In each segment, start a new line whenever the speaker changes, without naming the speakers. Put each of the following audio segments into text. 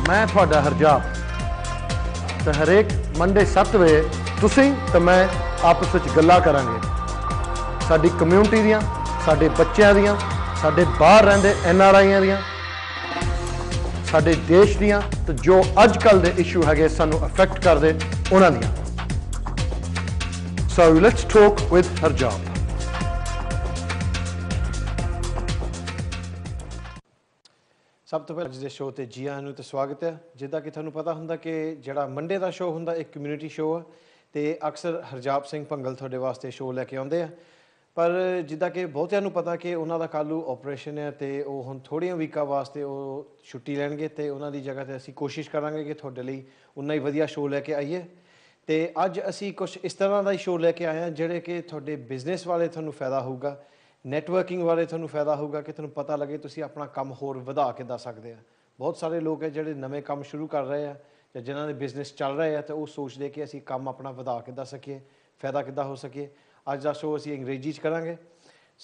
मैं ਤੁਹਾਡਾ ਹਰਜਾਪ ਤੇ ਹਰੇਕ ਮੰਡੇ 7 ਵਜੇ ਤੁਸੀਂ ਤੇ ਮੈਂ ਆਪਸ ਵਿੱਚ ਗੱਲਾਂ ਕਰਾਂਗੇ ਸਾਡੀ ਕਮਿਊਨਿਟੀ ਦੀਆਂ ਸਾਡੇ ਬੱਚਿਆਂ ਦੀਆਂ ਸਾਡੇ ਬਾਹਰ ਰਹਿੰਦੇ NRIਆਂ ਦੀਆਂ ਸਾਡੇ ਦੇਸ਼ ਦੀਆਂ ਤੇ ਜੋ ਅੱਜ ਕੱਲ ਦੇ ਇਸ਼ੂ ਹੈਗੇ ਸਾਨੂੰ ਅਫੈਕਟ ਕਰਦੇ ਉਹਨਾਂ ਦੀਆਂ So let's talk with Harjap.
ਸਭ ਤੋਂ ਪਹਿਲਾਂ ਅੱਜ ਦੇ ਸ਼ੋਅ ਤੇ ਜੀ ਆਇਆਂ ਨੂੰ ਤੇ ਸਵਾਗਤ ਹੈ। ਜਿੱਦਾਂ ਕਿ ਤੁਹਾਨੂੰ ਪਤਾ ਹੁੰਦਾ ਕਿ ਜਿਹੜਾ ਮੰਡੇ ਦਾ ਸ਼ੋਅ ਹੁੰਦਾ ਇੱਕ ਕਮਿਊਨਿਟੀ ਸ਼ੋਅ ਹੈ ਤੇ ਅਕਸਰ ਹਰਜਾਪ ਸਿੰਘ ਭੰਗਲ ਤੁਹਾਡੇ ਵਾਸਤੇ ਸ਼ੋਅ ਲੈ ਕੇ ਆਉਂਦੇ ਆ ਪਰ ਜਿੱਦਾਂ ਕਿ ਬਹੁਤਿਆਂ ਨੂੰ ਪਤਾ ਕਿ ਉਹਨਾਂ ਦਾ ਕੱਲ੍ਹ ਆਪਰੇਸ਼ਨ ਹੈ ਤੇ ਉਹ ਹੁਣ ਥੋੜ੍ਹੀਆਂ ਵੀਕਾਂ ਵਾਸਤੇ ਉਹ ਛੁੱਟੀ ਲੈਣਗੇ ਤੇ ਉਹਨਾਂ ਦੀ ਜਗ੍ਹਾ ਤੇ ਅਸੀਂ ਕੋਸ਼ਿਸ਼ ਕਰਾਂਗੇ ਕਿ ਤੁਹਾਡੇ ਲਈ ਉਨਾ ਹੀ ਵਧੀਆ ਸ਼ੋਅ ਲੈ ਕੇ ਆਈਏ ਤੇ ਅੱਜ ਅਸੀਂ ਕੁਝ ਇਸ ਤਰ੍ਹਾਂ ਦਾ ਹੀ ਸ਼ੋਅ ਲੈ ਕੇ ਆਏ ਹਾਂ ਜਿਹੜੇ ਕਿ ਤੁਹਾਡੇ ਬਿਜ਼ਨਸ ਵਾਲੇ ਤੁਹਾਨੂੰ ਫਾਇਦਾ ਹੋਊਗਾ ਨੈਟਵਰਕਿੰਗ ਵਾਲੇ ਤੁਹਾਨੂੰ ਫਾਇਦਾ ਹੋਊਗਾ ਕਿ ਤੁਹਾਨੂੰ ਪਤਾ ਲੱਗੇ ਤੁਸੀਂ ਆਪਣਾ ਕੰਮ ਹੋਰ ਵਧਾ ਕੇ ਦੱਸ ਸਕਦੇ ਆ ਬਹੁਤ ਸਾਰੇ ਲੋਕ ਹੈ ਜਿਹੜੇ ਨਵੇਂ ਕੰਮ ਸ਼ੁਰੂ ਕਰ ਰਹੇ ਆ ਜਾਂ ਜਿਨ੍ਹਾਂ ਦੇ ਬਿਜ਼ਨਸ ਚੱਲ ਰਹੇ ਆ ਤੇ ਉਹ ਸੋਚਦੇ ਕਿ ਅਸੀਂ ਕੰਮ ਆਪਣਾ ਵਧਾ ਕੇ ਦੱਸ ਸਕੀਏ ਫਾਇਦਾ ਕਿੱਦਾਂ ਹੋ ਸਕੇ ਅੱਜ ਦਾ ਸ਼ੋਅ ਅਸੀਂ ਅੰਗਰੇਜ਼ੀ 'ਚ ਕਰਾਂਗੇ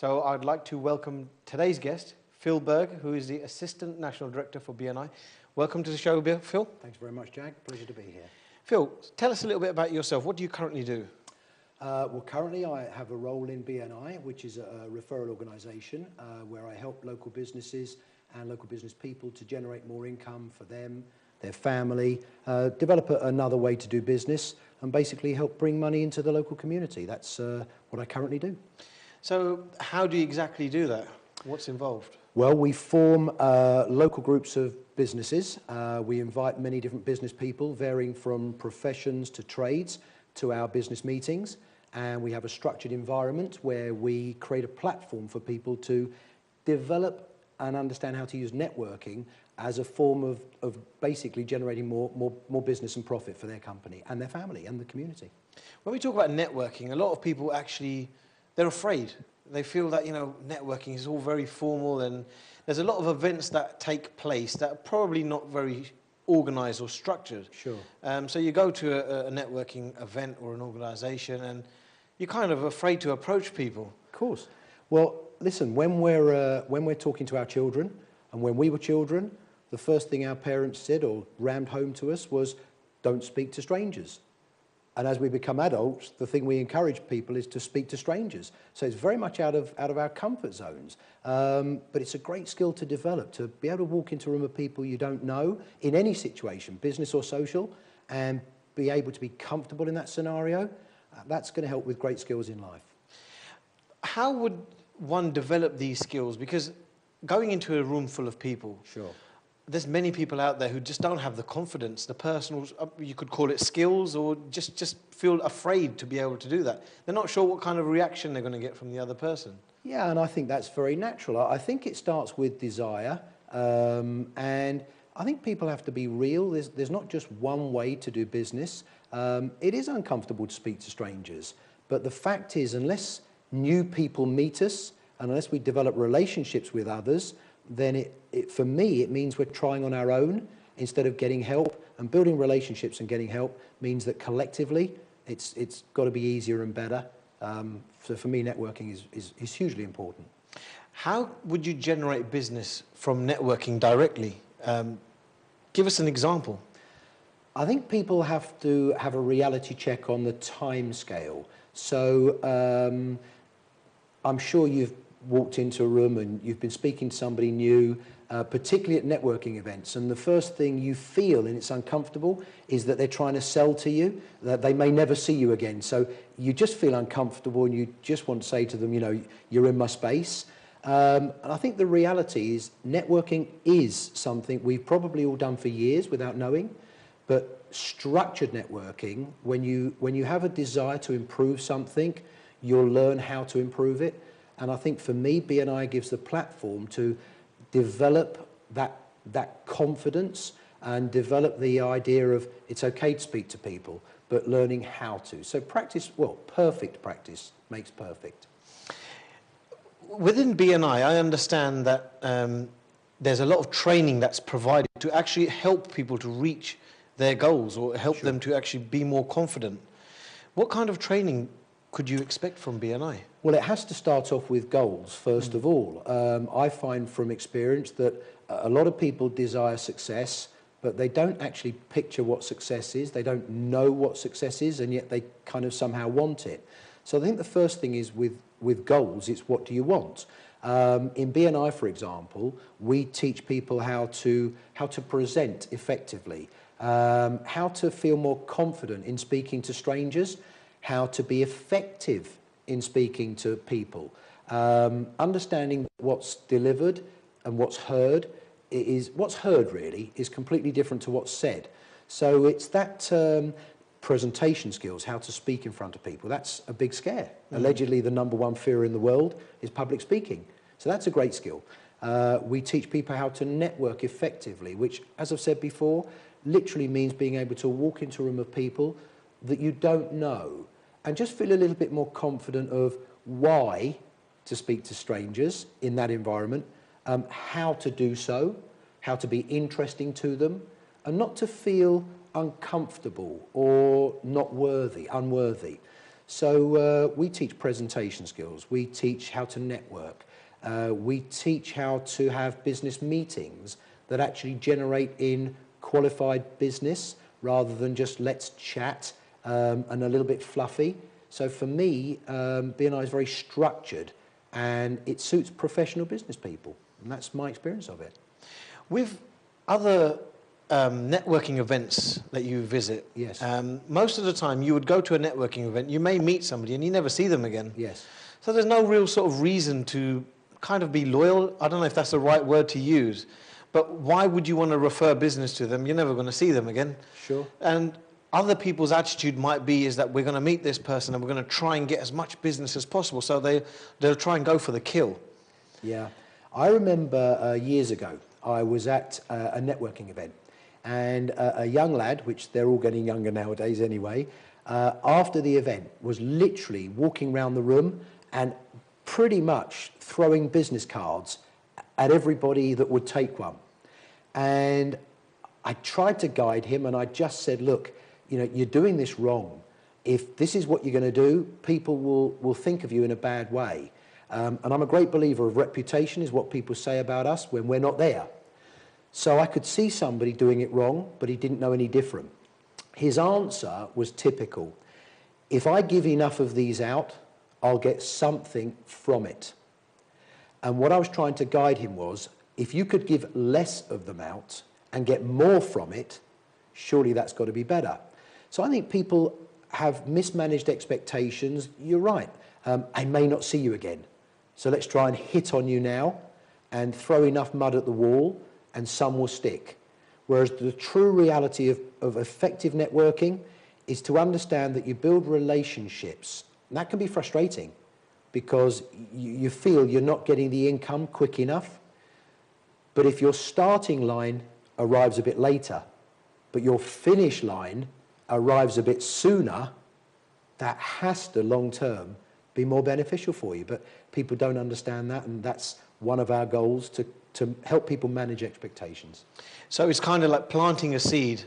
So I'd like to welcome today's guest, Phil Berg, who is the Assistant National Director for BNI. Welcome to the show, Phil.
Thanks very much, Jag. Pleasure to be here.
Phil, tell us a little bit about yourself. What do you currently do?
Well, currently I have a role in BNI, which is a referral organisation where I help local businesses and local business people to generate more income for them, their family, develop another way to do business and basically help bring money into the local community. That's what I currently do.
So how do you exactly do that? What's involved?
Well, we form local groups of businesses. We invite many different business people, varying from professions to trades, to our business meetings. And we have a structured environment where we create a platform for people to develop and understand how to use networking as a form of basically generating more business and profit for their company and their family and the community.
When we talk about networking, a lot of people actually, they're afraid. They feel that, you know, networking is all very formal and there's a lot of events that take place that are probably not very organised or structured.
Sure.
So you go to a networking event or an organisation and you're kind of afraid to approach people.
Of course. Well, listen, when we're talking to our children and when we were children, the first thing our parents said or rammed home to us was, don't speak to strangers. And as we become adults, the thing we encourage people is to speak to strangers. So it's very much out of our comfort zones. But it's a great skill to develop, to be able to walk into a room of people you don't know in any situation, business or social, and be able to be comfortable in that scenario. That's going to help with great skills in life.
How would one develop these skills? Because going into a room full of people,
sure,
there's many people out there who just don't have the confidence, the personal, you could call it skills, or just feel afraid to be able to do that. They're not sure what kind of reaction they're going to get from the other person.
Yeah, and I think that's very natural. I think it starts with desire, and I think people have to be real. There's not just one way to do business. It is uncomfortable to speak to strangers, but the fact is, unless new people meet us, and unless we develop relationships with others, then for me, it means we're trying on our own instead of getting help. And building relationships and getting help means that collectively, it's got to be easier and better. So for me, networking is hugely important.
How would you generate business from networking directly? Give us an example.
I think people have to have a reality check on the time scale. So I'm sure you've walked into a room and you've been speaking to somebody new, particularly at networking events, and the first thing you feel, and it's uncomfortable, is that they're trying to sell to you, that they may never see you again. So you just feel uncomfortable and you just want to say to them, you know, you're in my space. And I think the reality is networking is something we've probably all done for years without knowing, but structured networking, when you have a desire to improve something, you'll learn how to improve it. And I think for me, BNI gives the platform to develop that confidence and develop the idea of it's okay to speak to people, but learning how to. So practice, well, perfect practice makes perfect.
Within BNI, I understand that there's a lot of training that's provided to actually help people to reach their goals or help them to actually be more confident. What kind of training could you expect from BNI?
Well, it has to start off with goals, first of all. I find from experience that a lot of people desire success, but they don't actually picture what success is. They don't know what success is, and yet they kind of somehow want it. So I think the first thing is with goals, it's what do you want? In BNI, for example, we teach people how to present effectively, how to feel more confident in speaking to strangers, how to be effective in speaking to people, understanding what's delivered and what's heard. What's heard really is completely different to what's said. So it's that presentation skills, how to speak in front of people. That's a big scare. Allegedly, the #1 fear in the world is public speaking. So that's a great skill. We teach people how to network effectively, which, as I've said before, literally means being able to walk into a room of people that you don't know and just feel a little bit more confident of why to speak to strangers in that environment, how to do so, how to be interesting to them, and not to feel uncomfortable or not unworthy. So we teach presentation skills, we teach how to network, we teach how to have business meetings that actually generate in qualified business rather than just let's chat and a little bit fluffy. So for me, BNI is very structured and it suits professional business people, and that's my experience of it.
With other networking events that you visit,
yes,
most of the time you would go to a networking event, you may meet somebody and you never see them again.
yes.
So there's no real sort of reason to kind of be loyal. I don't know if that's the right word to use, but why would you want to refer business to them? You're never going to see them again.
Sure.
And other people's attitude might be is that we're going to meet this person and we're going to try and get as much business as possible, so they'll try and go for the kill.
Yeah. I remember years ago, I was at a networking event, and a young lad, which they're all getting younger nowadays anyway, after the event was literally walking around the room and pretty much throwing business cards at everybody that would take one. And I tried to guide him, and I just said, look, you know, you're doing this wrong. If this is what you're going to do, people will think of you in a bad way. And I'm a great believer of reputation is what people say about us when we're not there. So I could see somebody doing it wrong, but he didn't know any different. His answer was typical. If I give enough of these out, I'll get something from it. And what I was trying to guide him was, if you could give less of them out and get more from it, surely that's got to be better. So I think people have mismanaged expectations. You're right. I may not see you again. So let's try and hit on you now and throw enough mud at the wall and some will stick. Whereas the true reality of effective networking is to understand that you build relationships. And that can be frustrating because you feel you're not getting the income quick enough. But if your starting line arrives a bit later, but your finish line arrives a bit sooner, that has to long term be more beneficial for you. But people don't understand that, and that's one of our goals, to help people manage expectations.
So it's kind of like planting a seed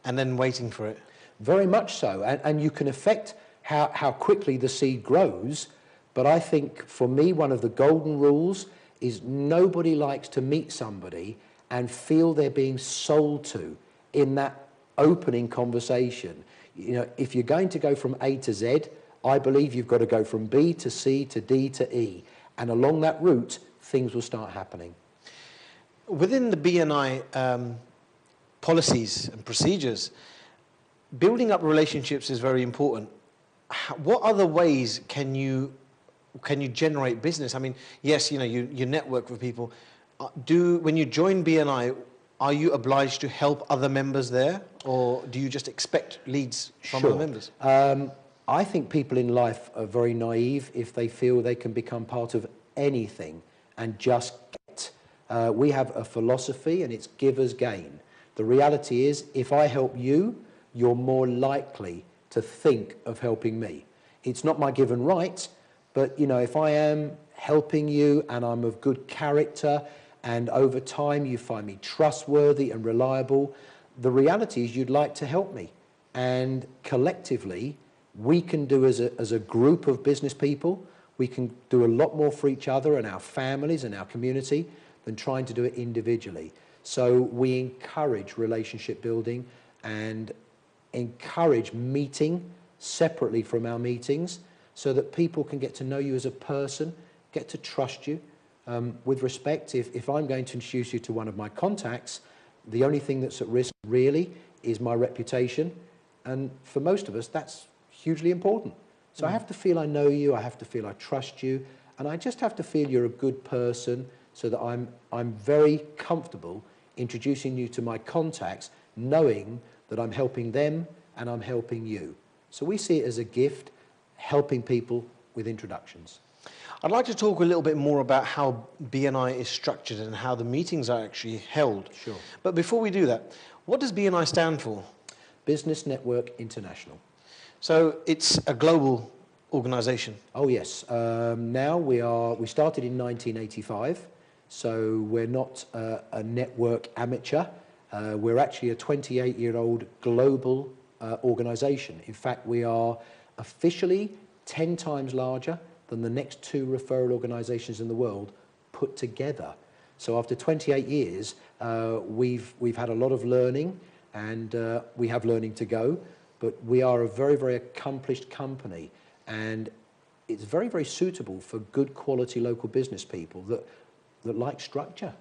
and then waiting for it.
Very much so, and you can affect how quickly the seed grows, but I think for me one of the golden rules is nobody likes to meet somebody and feel they're being sold to in that opening conversation. You know, if you're going to go from A to Z, I believe you've got to go from B to C to D to E, and along that route things will start happening.
Within the BNI policies and procedures, building up relationships is very important. What other ways can you generate business? I mean, yes, you know, you network with people. When you join BNI, are you obliged to help other members there, or do you just expect leads from other members?
I think people in life are very naive if they feel they can become part of anything and just get. We have a philosophy, and it's givers gain. The reality is, if I help you, you're more likely to think of helping me. It's not my given right, but you know, if I am helping you and I'm of good character and over time you find me trustworthy and reliable, the reality is you'd like to help me. And collectively, we can do as a group of business people, we can do a lot more for each other and our families and our community than trying to do it individually. So we encourage relationship building and encourage meeting separately from our meetings so that people can get to know you as a person, get to trust you. With respect, if I'm going to introduce you to one of my contacts, the only thing that's at risk really is my reputation. And for most of us, that's hugely important. So I have to feel I know you, I have to feel I trust you, and I just have to feel you're a good person so that I'm very comfortable introducing you to my contacts, knowing that I'm helping them and I'm helping you. So we see it as a gift, helping people with introductions.
I'd like to talk a little bit more about how BNI is structured and how the meetings are actually held.
Sure.
But before we do that, what does BNI stand for?
Business Network International.
So it's a global organization.
Oh yes. Now we started in 1985, so we're not a network amateur. We're actually a 28-year-old global organization. In fact, we are officially 10 times larger than the next 2 referral organizations in the world put together. So after 28 years, we've had a lot of learning, and we have learning to go, but we are a very, very accomplished company, and it's very, very suitable for good quality local business people that like structure.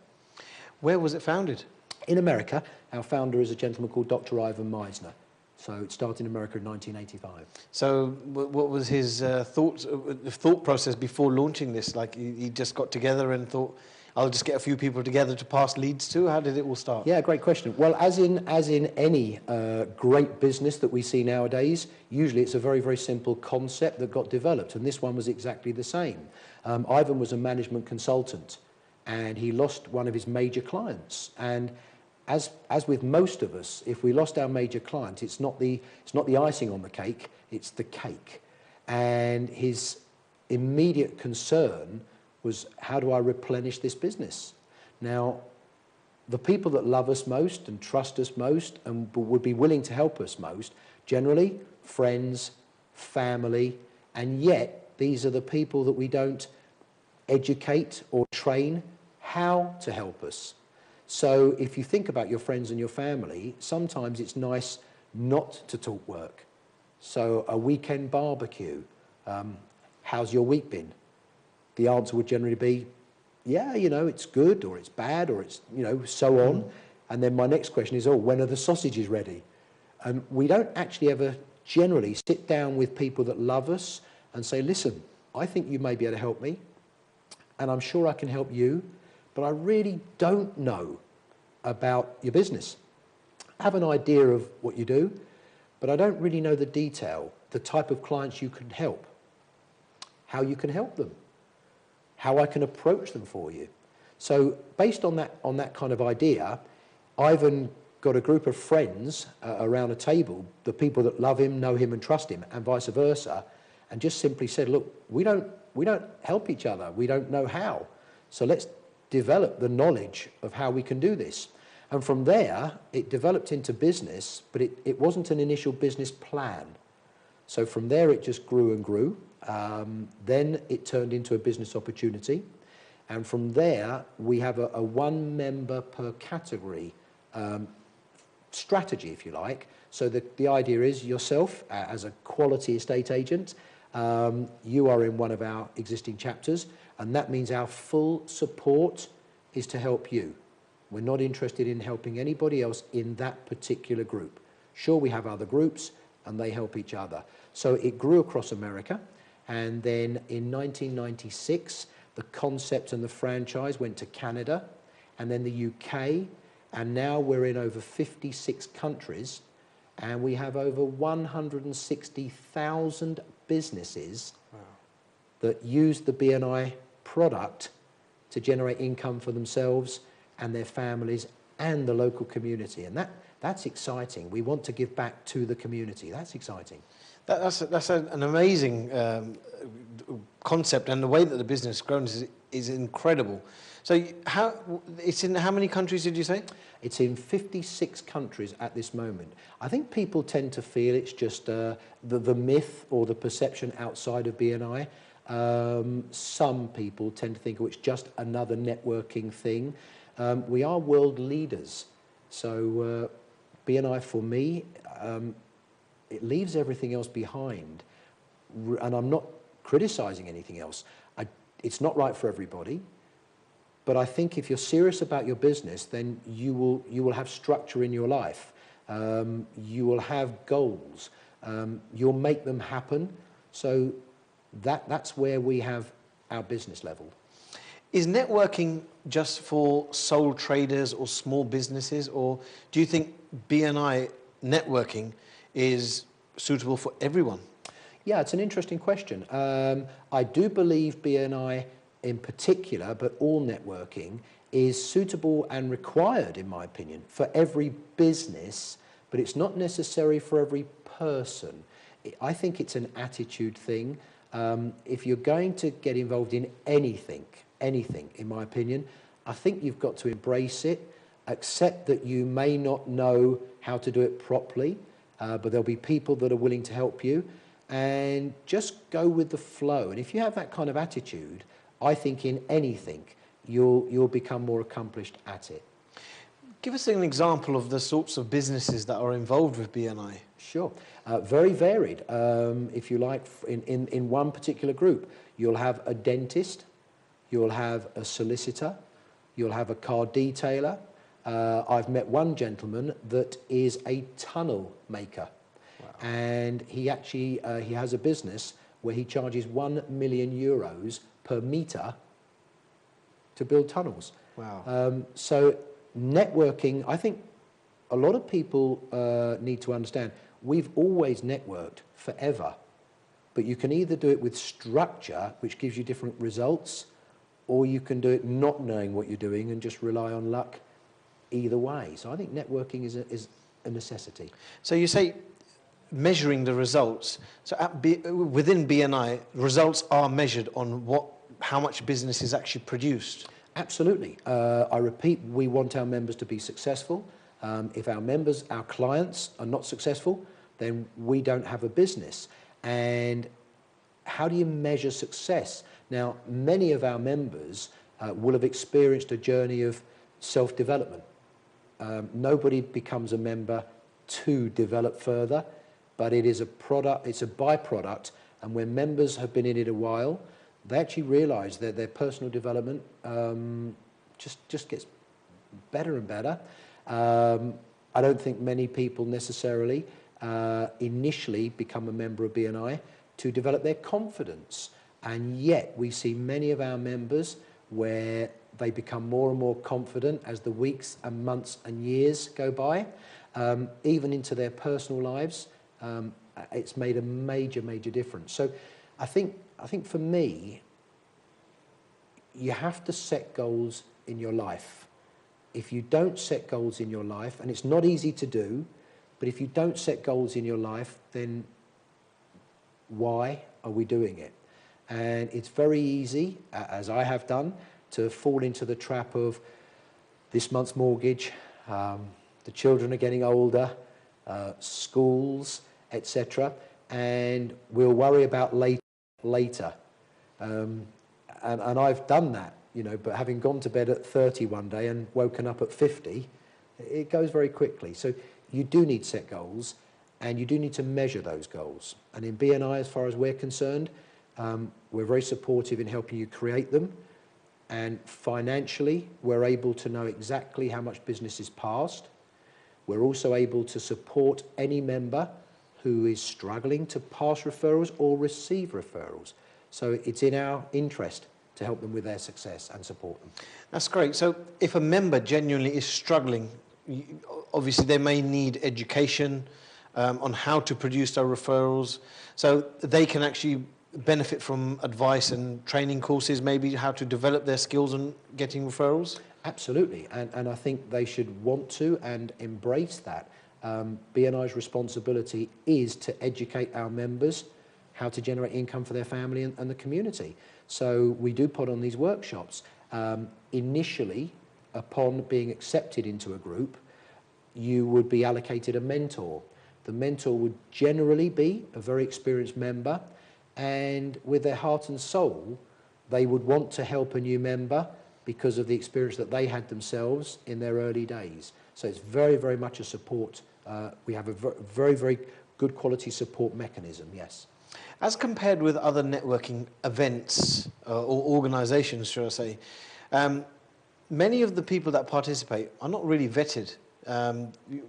Where was it founded?
In America. Our founder is a gentleman called Dr. Ivan Meisner. So it started in America in 1985.
So what was his thought process before launching this? Like he just got together and thought, I'll just get a few people together to pass leads to? How did it all start?
Yeah, great question. Well, as in any great business that we see nowadays, usually it's a very, very simple concept that got developed, and this one was exactly the same. Ivan was a management consultant, and he lost one of his major clients. And as with most of us, if we lost our major client, it's not the icing on the cake, it's the cake. And his immediate concern was, how do I replenish this business? Now, the people that love us most and trust us most and would be willing to help us most, generally friends, family, and yet these are the people that we don't educate or train how to help us. So if you think about your friends and your family, sometimes it's nice not to talk work. So a weekend barbecue, how's your week been? The answer would generally be, yeah, you know, it's good, or it's bad, or it's, you know, so on. And then my next question is, oh, when are the sausages ready? And we don't actually ever generally sit down with people that love us and say, listen, I think you may be able to help me, and I'm sure I can help you, but I really don't know about your business. I have an idea of what you do, but I don't really know the detail, the type of clients you can help, how you can help them, how I can approach them for you. So based on that kind of idea, Ivan got a group of friends around a table, the people that love him, know him and trust him, and vice versa, and just simply said, look, we don't help each other, we don't know how, so let's develop the knowledge of how we can do this. And from there, it developed into business, but it wasn't an initial business plan. So from there, it just grew and grew. Then it turned into a business opportunity. And from there, we have a one member per category strategy, if you like. So the idea is yourself, as a quality estate agent, you are in one of our existing chapters, and that means our full support is to help you. We're not interested in helping anybody else in that particular group. Sure, we have other groups, and they help each other. So it grew across America, and then in 1996, the concept and the franchise went to Canada, and then the UK, and now we're in over 56 countries, and we have over 160,000 businesses that use the BNI product to generate income for themselves and their families and the local community. And that's exciting. We want to give back to the community. That's exciting.
That's an amazing concept, and the way that the business has grown is incredible. So it's in how many countries did you say?
It's in 56 countries at this moment. I think people tend to feel it's just the myth or the perception outside of BNI. Some people tend to think, oh, it's just another networking thing. We are world leaders. So BNI for me, it leaves everything else behind. And I'm not criticizing anything else. It's not right for everybody. But I think if you're serious about your business, then you will have structure in your life. You will have goals. You'll make them happen. So that's where we have our business level.
Is networking just for sole traders or small businesses, or do you think BNI networking is suitable for everyone?
Yeah, it's an interesting question. I do believe BNI in particular, but all networking, is suitable and required, in my opinion, for every business, but it's not necessary for every person. I think it's an attitude thing. If you're going to get involved in anything, in my opinion, I think you've got to embrace it, accept that you may not know how to do it properly, but there'll be people that are willing to help you, and just go with the flow. And if you have that kind of attitude, I think in anything, you'll become more accomplished at it.
Give us an example of the sorts of businesses that are involved with BNI.
Sure. Very varied. If you like, in one particular group, you'll have a dentist, you'll have a solicitor, you'll have a car detailer. I've met one gentleman that is a tunnel maker. Wow. And he actually he has a business where he charges €1 million per metre to build tunnels.
Wow.
So networking, I think a lot of people need to understand, we've always networked forever, but you can either do it with structure, which gives you different results, or you can do it not knowing what you're doing and just rely on luck either way. So I think networking is a necessity.
So you say measuring the results. So within BNI, results are measured on how much business is actually produced.
Absolutely. I repeat, we want our members to be successful. If our clients are not successful, then we don't have a business. And how do you measure success? Now, many of our members will have experienced a journey of self-development. Nobody becomes a member to develop further, but it is a product, it's a byproduct, and when members have been in it a while, they actually realise that their personal development just gets better and better. I don't think many people necessarily initially become a member of BNI to develop their confidence, and yet we see many of our members where they become more and more confident as the weeks and months and years go by, even into their personal lives. It's made a major difference. So I think for me, you have to set goals in your life. If you don't set goals in your life, and it's not easy to do, but if you don't set goals in your life, then why are we doing it? And it's very easy, as I have done, to fall into the trap of this month's mortgage, the children are getting older, schools, etc., and we'll worry about later. And I've done that, but having gone to bed at 30 one day and woken up at 50, it goes very quickly. So you do need set goals, and you do need to measure those goals. And in BNI, as far as we're concerned, we're very supportive in helping you create them. And financially, we're able to know exactly how much business is passed. We're also able to support any member who is struggling to pass referrals or receive referrals. So it's in our interest to help them with their success and support them.
That's great. So if a member genuinely is struggling, obviously they may need education on how to produce their referrals, so they can actually benefit from advice and training courses, maybe how to develop their skills on getting referrals?
Absolutely, and I think they should want to and embrace that. BNI's responsibility is to educate our members how to generate income for their family and the community. So we do put on these workshops. Initially, upon being accepted into a group, you would be allocated a mentor. The mentor would generally be a very experienced member, and with their heart and soul, they would want to help a new member because of the experience that they had themselves in their early days. So it's very, very much a support. We have a very, very good quality support mechanism, yes.
As compared with other networking events or organizations, shall I say, many of the people that participate are not really vetted.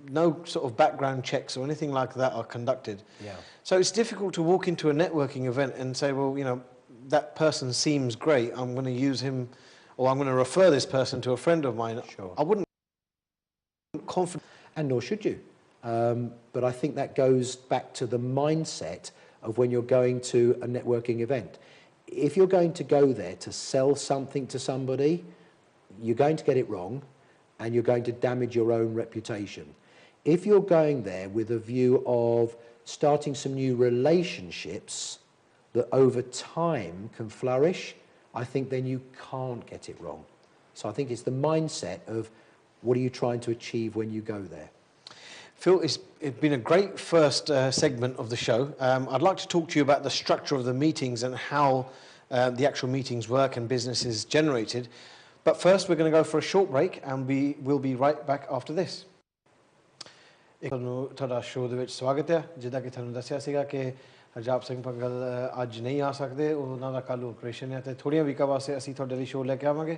No sort of background checks or anything like that are conducted.
Yeah.
So it's difficult to walk into a networking event and say, well, you know, that person seems great. I'm going to use him, or I'm going to refer this person to a friend of mine.
Sure.
I wouldn't confident.
And nor should you. But I think that goes back to the mindset of when you're going to a networking event. If you're going to go there to sell something to somebody, you're going to get it wrong and you're going to damage your own reputation. If you're going there with a view of starting some new relationships that over time can flourish, I think then you can't get it wrong. So I think it's the mindset of what are you trying to achieve when you go there.
Phil, it's been a great first segment of the show. I'd like to talk to you about the structure of the meetings and how the actual meetings work and business is generated. But first, we're going to go for a short break, and we'll be right back after this. ਤੁਹਾਡਾ show ਦੇ ਵਿੱਚ ਸਵਾਗਤ ਹੈ। ਜਿੱਦਾਂ ਕਿ ਤੁਹਾਨੂੰ ਦੱਸਿਆ ਸੀਗਾ ਕਿ ਹਰਜਾਬ ਸਿੰਘ ਪੰਗਲ ਅੱਜ ਨਹੀਂ ਆ ਸਕਦੇ, ਉਹਨਾਂ ਦਾ ਕੱਲ੍ਹ ਆਪਰੇਸ਼ਨ ਹੈ ਤੇ ਥੋੜ੍ਹੀਆਂ ਵੀਕਾਂ ਵਾਸਤੇ ਅਸੀਂ ਤੁਹਾਡੇ ਲਈ ਸ਼ੋਅ ਲੈ ਕੇ ਆਵਾਂਗੇ।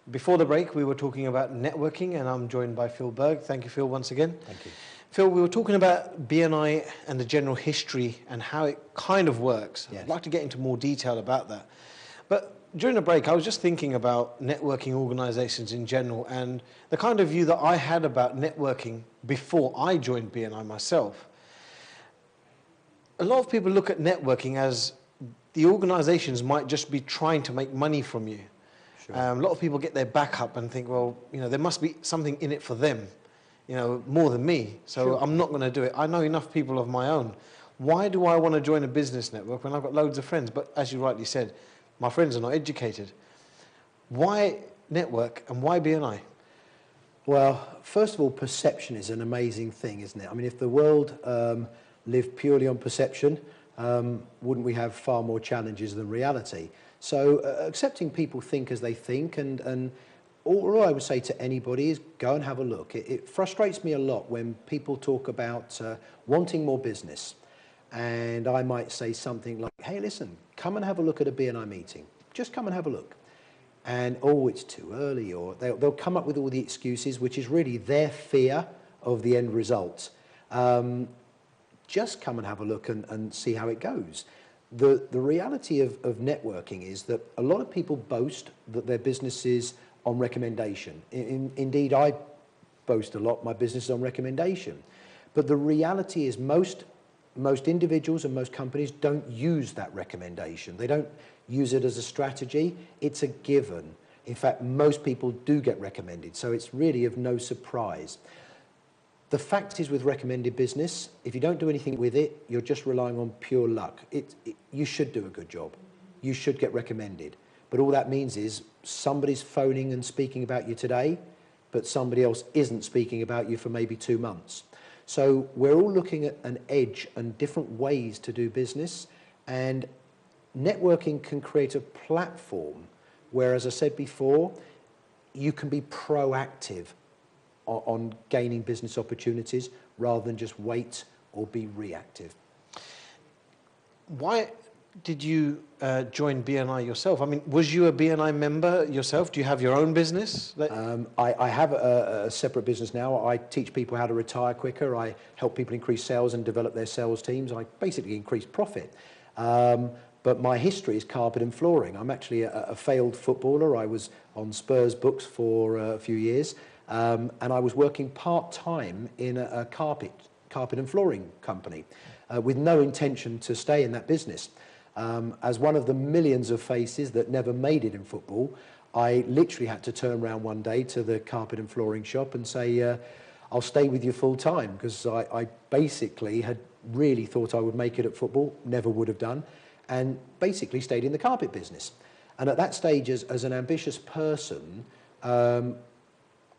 Before the break, we were talking about networking, and I'm joined by Phil Berg. Thank you, Phil, once again.
Thank you.
Phil, we were talking about BNI and the general history and how it kind of works.
Yes.
I'd like to get into more detail about that. But during the break, I was just thinking about networking organizations in general and the kind of view that I had about networking before I joined BNI myself. A lot of people look at networking as the organizations might just be trying to make money from you.
Sure.
A lot of people get their back up and think, well, you know, there must be something in it for them, you know, more than me. So
Sure.
I'm not going to do it. I know enough people of my own. Why do I want to join a business network when I've got loads of friends? But as you rightly said, my friends are not educated. Why network and why BNI?
Well, first of all, perception is an amazing thing, isn't it? I mean, if the world lived purely on perception, wouldn't we have far more challenges than reality? So accepting people think as they think, and all I would say to anybody is go and have a look. It frustrates me a lot when people talk about wanting more business. And I might say something like, hey, listen, come and have a look at a BNI meeting. Just come and have a look. And, oh, it's too early, or they'll come up with all the excuses, which is really their fear of the end result. Just come and have a look and see how it goes. The reality of networking is that a lot of people boast that their business is on recommendation. Indeed, I boast a lot my business is on recommendation. But the reality is most individuals and most companies don't use that recommendation. They don't use it as a strategy. It's a given. In fact, most people do get recommended, so it's really of no surprise. The fact is with recommended business, if you don't do anything with it, you're just relying on pure luck. You should do a good job. You should get recommended. But all that means is somebody's phoning and speaking about you today, but somebody else isn't speaking about you for maybe 2 months. So we're all looking at an edge and different ways to do business, and networking can create a platform where, as I said before, you can be proactive on gaining business opportunities rather than just wait or be reactive.
Why did you join BNI yourself? I mean, was you a BNI member yourself? Do you have your own business?
I have a separate business now. I teach people how to retire quicker. I help people increase sales and develop their sales teams. I basically increase profit. But my history is carpet and flooring. I'm actually a failed footballer. I was on Spurs books for a few years. And I was working part-time in a carpet and flooring company with no intention to stay in that business. As one of the millions of faces that never made it in football, I literally had to turn around one day to the carpet and flooring shop and say, I'll stay with you full time, because I basically had really thought I would make it at football, never would have done, and basically stayed in the carpet business. And at that stage, as an ambitious person,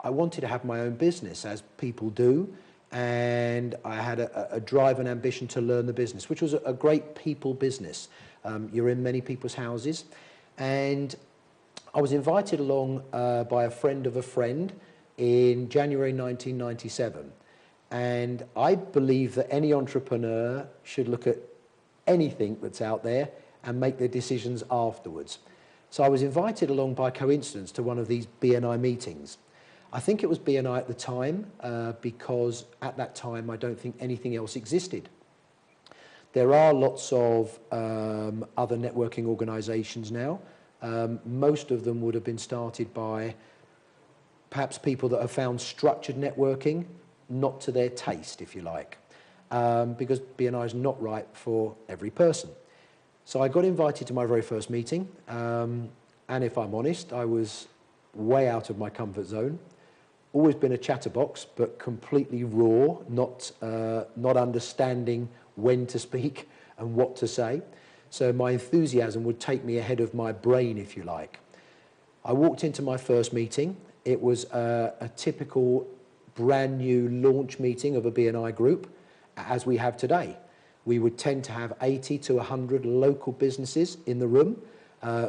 I wanted to have my own business, as people do, and I had a drive and ambition to learn the business, which was a great people business. You're in many people's houses, and I was invited along by a friend of a friend in January 1997. And I believe that any entrepreneur should look at anything that's out there and make their decisions afterwards. So I was invited along by coincidence to one of these BNI meetings. I think it was BNI at the time because at that time I don't think anything else existed. There are lots of other networking organisations now. Most of them would have been started by perhaps people that have found structured networking not to their taste, if you like, because BNI is not right for every person. So I got invited to my very first meeting, and if I'm honest, I was way out of my comfort zone. Always been a chatterbox, but completely raw, not understanding when to speak and what to say. So my enthusiasm would take me ahead of my brain, if you like. I walked into my first meeting. It was a typical brand new launch meeting of a BNI group, as we have today. We would tend to have 80 to 100 local businesses in the room,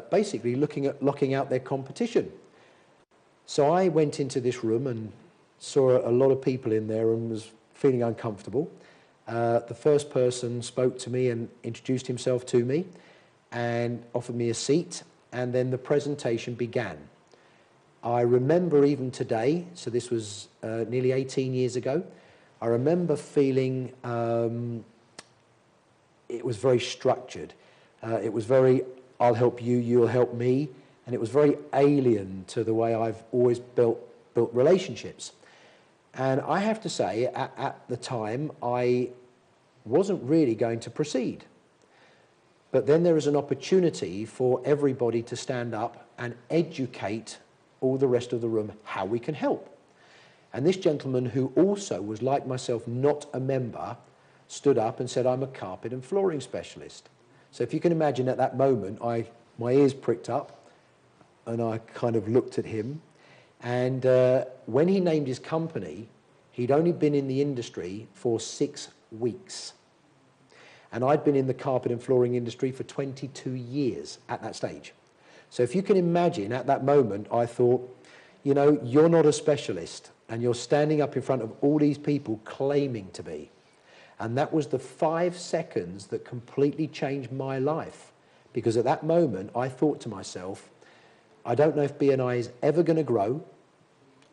basically looking at locking out their competition. So I went into this room and saw a lot of people in there and was feeling uncomfortable. The first person spoke to me and introduced himself to me and offered me a seat, and then the presentation began. I remember even today, so this was nearly 18 years ago, I remember feeling it was very structured. It was very, I'll help you, you'll help me, and it was very alien to the way I've always built relationships. And I have to say, at the time, I wasn't really going to proceed. But then there is an opportunity for everybody to stand up and educate all the rest of the room how we can help. And this gentleman, who also was like myself, not a member, stood up and said, I'm a carpet and flooring specialist. So if you can imagine at that moment, my ears pricked up and I kind of looked at him. And when he named his company, he'd only been in the industry for 6 weeks. And I'd been in the carpet and flooring industry for 22 years at that stage. So if you can imagine, at that moment, I thought, you know, you're not a specialist, and you're standing up in front of all these people claiming to be. And that was the 5 seconds that completely changed my life. Because at that moment, I thought to myself, I don't know if BNI is ever going to grow.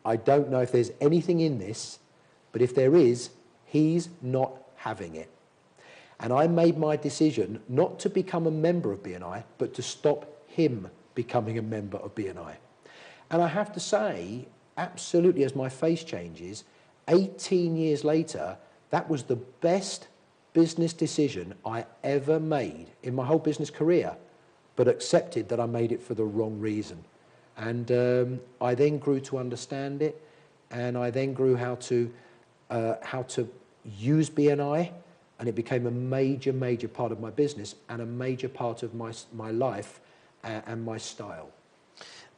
I don't know if there's anything in this, but if there is, he's not having it. And I made my decision not to become a member of BNI, but to stop him becoming a member of BNI. And I have to say, absolutely, as my face changes, 18 years later, that was the best business decision I ever made in my whole business career, but accepted that I made it for the wrong reason. And I then grew to understand it, and I then grew how to use BNI, and it became a major, major part of my business and a major part of my life and my style.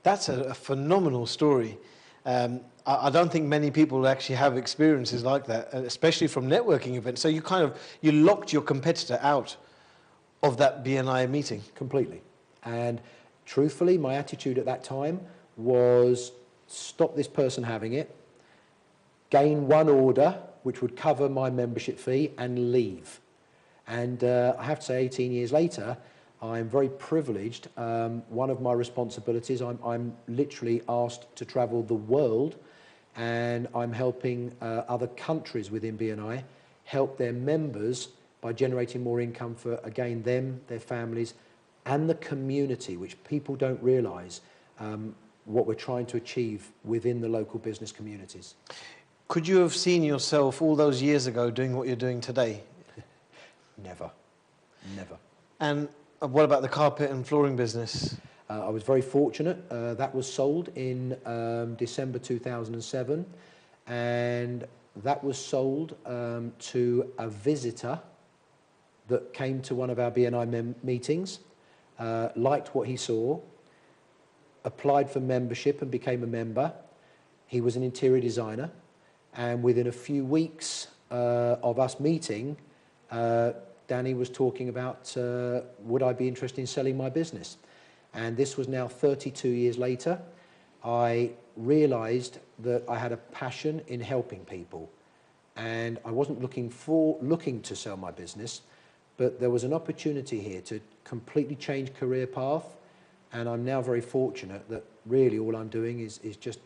That's a phenomenal story. I don't think many people actually have experiences like that, especially from networking events. So you locked your competitor out of that BNI meeting.
Completely. And truthfully, my attitude at that time was stop this person having it, gain one order, which would cover my membership fee, and leave. And I have to say, 18 years later, I'm very privileged. One of my responsibilities, I'm literally asked to travel the world, and I'm helping other countries within BNI help their members by generating more income for, again, them, their families, and the community, which people don't realise what we're trying to achieve within the local business communities.
Could you have seen yourself all those years ago doing what you're doing today?
Never. Never.
And what about the carpet and flooring business?
I was very fortunate. That was sold in December 2007, and that was sold to a visitor that came to one of our BNI meetings, liked what he saw, applied for membership and became a member. He was an interior designer, And within a few weeks of us meeting, Danny was talking about, would I be interested in selling my business? And this was now 32 years later. I realized that I had a passion in helping people. And I wasn't looking to sell my business, but there was an opportunity here to completely change career path. And I'm now very fortunate that really all I'm doing is just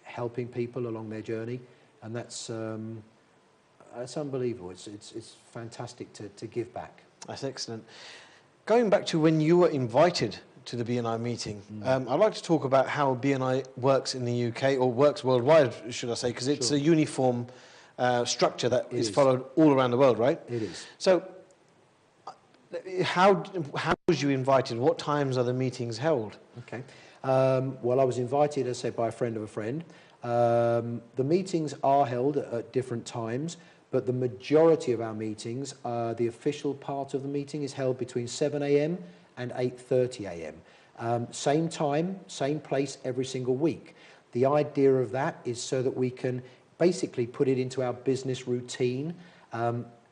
helping people along their journey. And that's unbelievable. It's fantastic to give back.
That's excellent. Going back to when you were invited to the BNI meeting, I'd like to talk about how BNI works in the UK, or works worldwide, should I say, because it's a uniform structure that is followed all around the world, right?
It is.
So how was you invited? What times are the meetings held?
Okay. Well, I was invited, as I said, by a friend of a friend. The meetings are held at different times, but the majority of our meetings, the official part of the meeting is held between 7 a.m. and 8:30 a.m. Same time, same place every single week. The idea of that is so that we can basically put it into our business routine.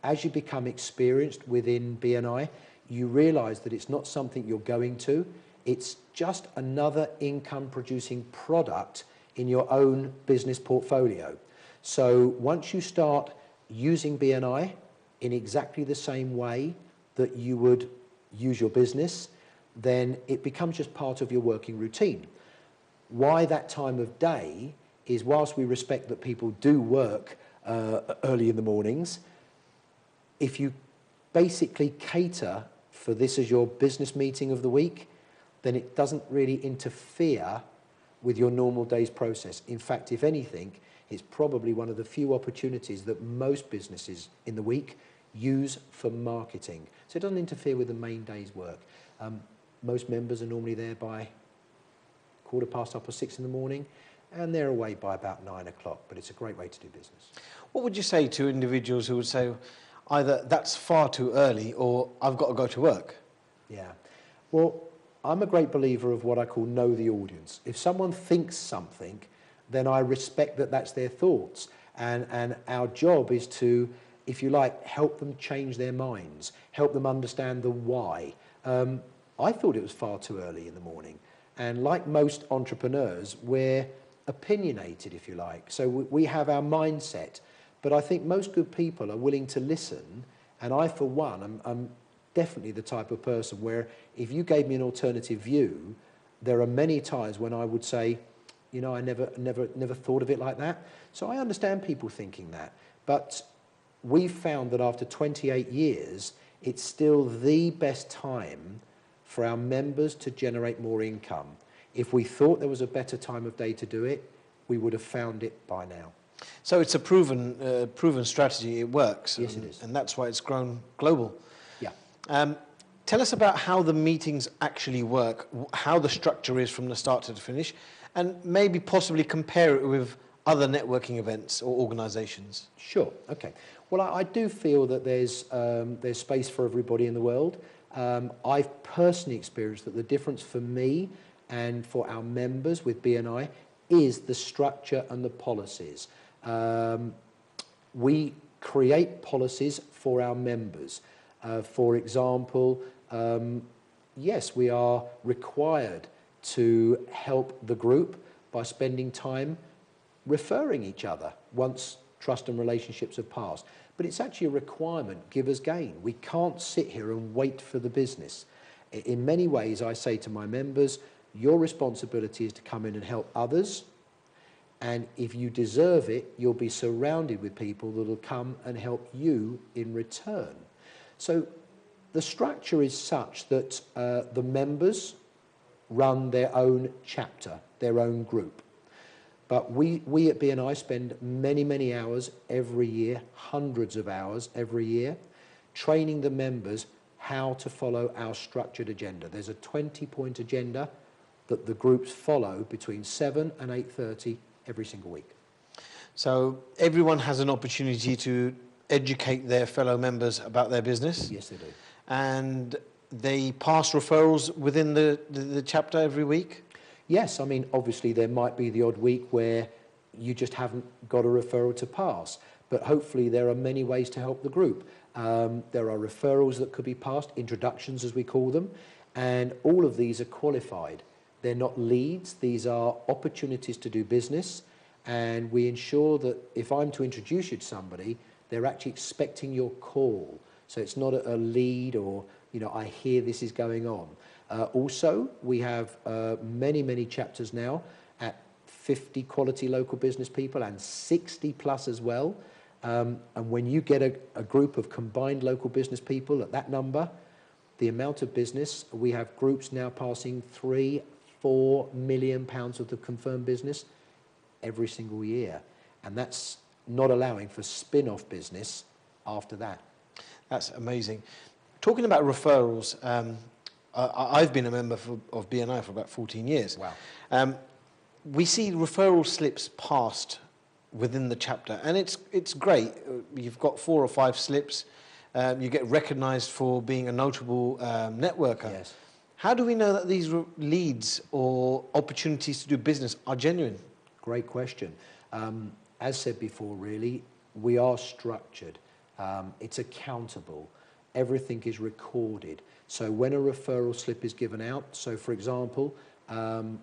As you become experienced within BNI, you realize that it's not something you're going to, it's just another income producing product in your own business portfolio. So once you start using BNI in exactly the same way that you would use your business, then it becomes just part of your working routine. Why that time of day is, whilst we respect that people do work early in the mornings, if you basically cater for this as your business meeting of the week, then it doesn't really interfere with your normal day's process. In fact, if anything, it's probably one of the few opportunities that most businesses in the week use for marketing. So it doesn't interfere with the main day's work. Most members are normally there by 6:15 in the morning, and they're away by about 9 o'clock, but it's a great way to do business.
What would you say to individuals who would say either that's far too early or I've got to go to work?
Yeah. Well, I'm a great believer of what I call know the audience. If someone thinks something, then I respect that that's their thoughts. And our job is to, if you like, help them change their minds, help them understand the why. I thought it was far too early in the morning. And like most entrepreneurs, we're opinionated, if you like. So we have our mindset. But I think most good people are willing to listen. And I, for one, I'm definitely the type of person where if you gave me an alternative view, there are many times when I would say, you know, I never thought of it like that. So I understand people thinking that. But we've found that after 28 years, it's still the best time for our members to generate more income. If we thought there was a better time of day to do it, we would have found it by now.
So it's a proven strategy. It works.
Yes, it is.
And that's why it's grown global.
Yeah.
Tell us about how the meetings actually work, how the structure is from the start to the finish, and maybe possibly compare it with other networking events or organizations.
Sure. Okay. Well, I do feel that there's space for everybody in the world. I've personally experienced that the difference for me and for our members with BNI is the structure and the policies. We create policies for our members. For example, yes, we are required to help the group by spending time referring each other once trust and relationships have passed. But it's actually a requirement, give as gain. We can't sit here and wait for the business. In many ways, I say to my members, your responsibility is to come in and help others. And if you deserve it, you'll be surrounded with people that will come and help you in return. So the structure is such that the members run their own chapter, their own group. But we at BNI spend many, many hours every year, hundreds of hours every year, training the members how to follow our structured agenda. There's a 20-point agenda that the groups follow between 7 and 8:30 every single week.
So everyone has an opportunity to educate their fellow members about their business.
Yes, they do.
And they pass referrals within the chapter every week?
Yes, I mean, obviously there might be the odd week where you just haven't got a referral to pass. But hopefully there are many ways to help the group. There are referrals that could be passed, introductions as we call them, and all of these are qualified. They're not leads, these are opportunities to do business, and we ensure that if I'm to introduce you to somebody, they're actually expecting your call. So it's not a lead or, you know, I hear this is going on. Also, we have many chapters now at 50 quality local business people and 60 plus as well. And when you get a group of combined local business people at that number, the amount of business, we have groups now passing £3-4 million worth of confirmed business every single year. And that's not allowing for spin-off business after that.
That's amazing. Talking about referrals, I've been a member of BNI for about 14 years.
Wow.
We see referral slips passed within the chapter, and it's great. You've got 4 or 5 slips. You get recognised for being a notable networker.
Yes.
How do we know that these leads or opportunities to do business are genuine?
Great question. As said before, really, we are structured. It's accountable. Everything is recorded. So when a referral slip is given out, so for example,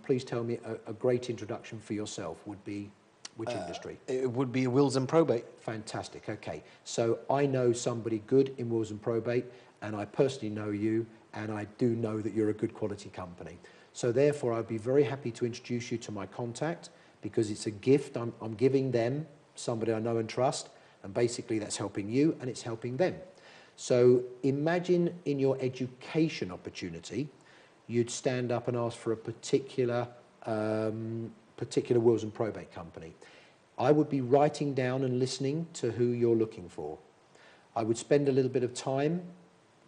please tell me a great introduction for yourself would be which industry?
It would be wills and probate.
Fantastic, okay. So I know somebody good in wills and probate, and I personally know you, and I do know that you're a good quality company. So therefore, I'd be very happy to introduce you to my contact, because it's a gift I'm giving them, somebody I know and trust, and basically that's helping you and it's helping them. So imagine in your education opportunity, you'd stand up and ask for a particular wills and probate company. I would be writing down and listening to who you're looking for. I would spend a little bit of time